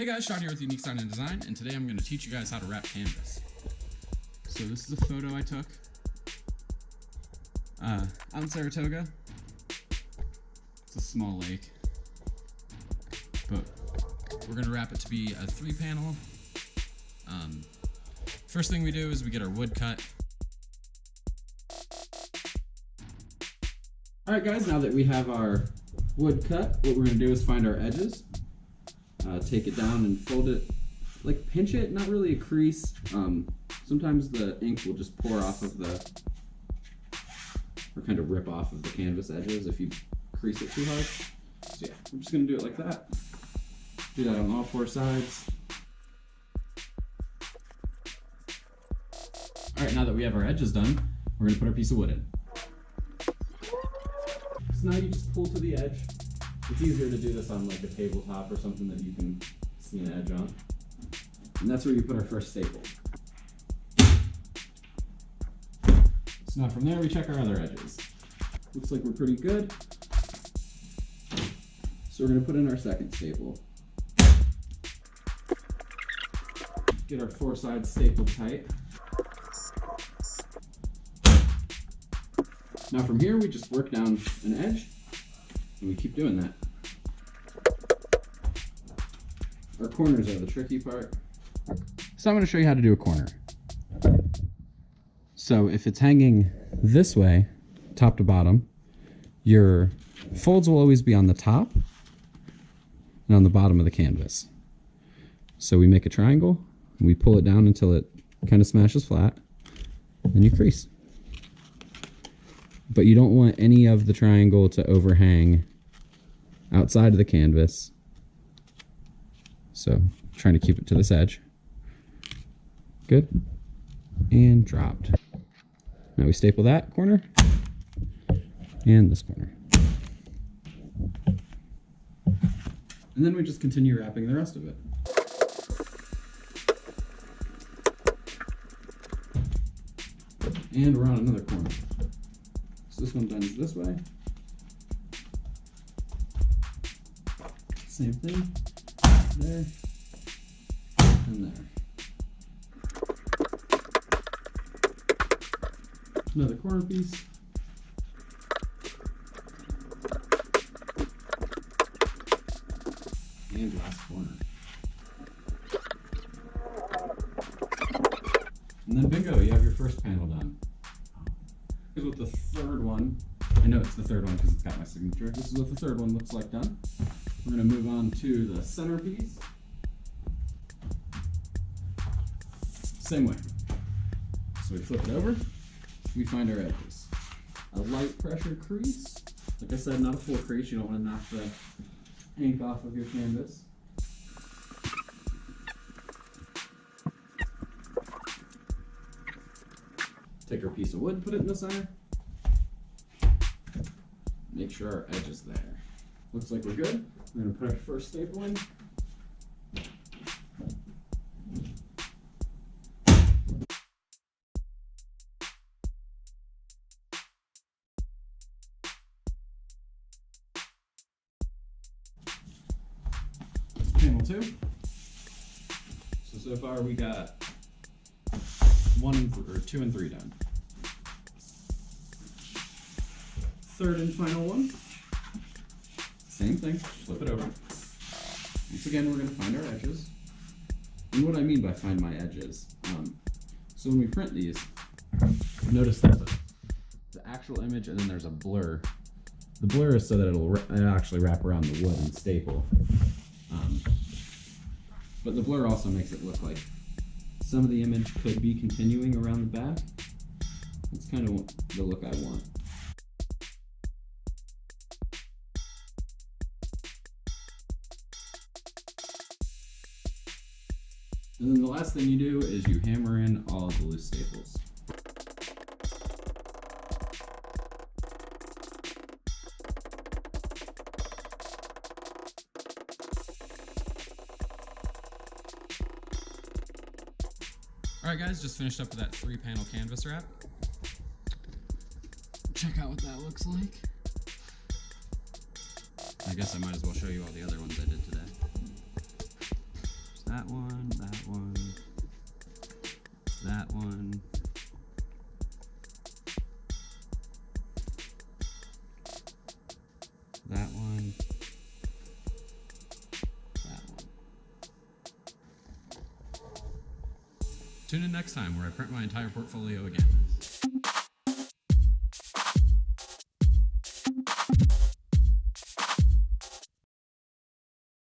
Hey guys, Shawn here with Unique Sign and Design, and today I'm going to teach you guys how to wrap canvas. So this is a photo I took out in Saratoga. It's a small lake, but we're going to wrap it to be a 3-panel. First thing we do is we get our wood cut. Alright guys, now that we have our wood cut, what we're going to do is find our edges. Take it down and fold it, like pinch it, not really a crease. Sometimes the ink will just pour off of or kind of rip off of the canvas edges if you crease it too hard. So yeah, I'm just going to do it like that. Do that on all 4 sides. Alright, now that we have our edges done, we're going to put our piece of wood in. So now you just pull to the edge. It's easier to do this on like a tabletop or something that you can see an edge on. And that's where you put our first staple. So now from there we check our other edges. Looks like we're pretty good. So we're going to put in our second staple. Get our 4 sides stapled tight. Now from here we just work down an edge and we keep doing that. Our corners are the tricky part. So I'm going to show you how to do a corner. So if it's hanging this way, top to bottom, your folds will always be on the top and on the bottom of the canvas. So we make a triangle, and we pull it down until it kind of smashes flat, and you crease. But you don't want any of the triangle to overhang outside of the canvas. So trying to keep it to this edge. Good. And dropped. Now we staple that corner and this corner. And then we just continue wrapping the rest of it. And we're on another corner. So this one bends this way. Same thing. There. And there. Another corner piece. And last corner. And then bingo, you have your first panel done. Here's what the third one, I know it's the third one because it's got my signature. This is what the third one looks like done. We're going to move on to the centerpiece. Same way. So we flip it over, we find our edges. A light pressure crease. Like I said, not a full crease, you don't want to knock the ink off of your canvas. Take our piece of wood, put it in the center. Make sure our edge is there. Looks like we're good. We're going to put our first staple in. Panel 2. So far we got 2 and 3 done. Third and final one. Same thing, flip it over. Once again, we're going to find our edges. And what I mean by find my edges, so when we print these, notice there's the actual image and then there's a blur. The blur is so that it'll actually wrap around the wood and staple. But the blur also makes it look like some of the image could be continuing around the back. That's kind of the look I want. And then the last thing you do is you hammer in all of the loose staples. Alright guys, just finished up with that 3-panel canvas wrap. Check out what that looks like. I guess I might as well show you all the other ones I did today. That one, that one, that one. That one. That one. Tune in next time where I print my entire portfolio again.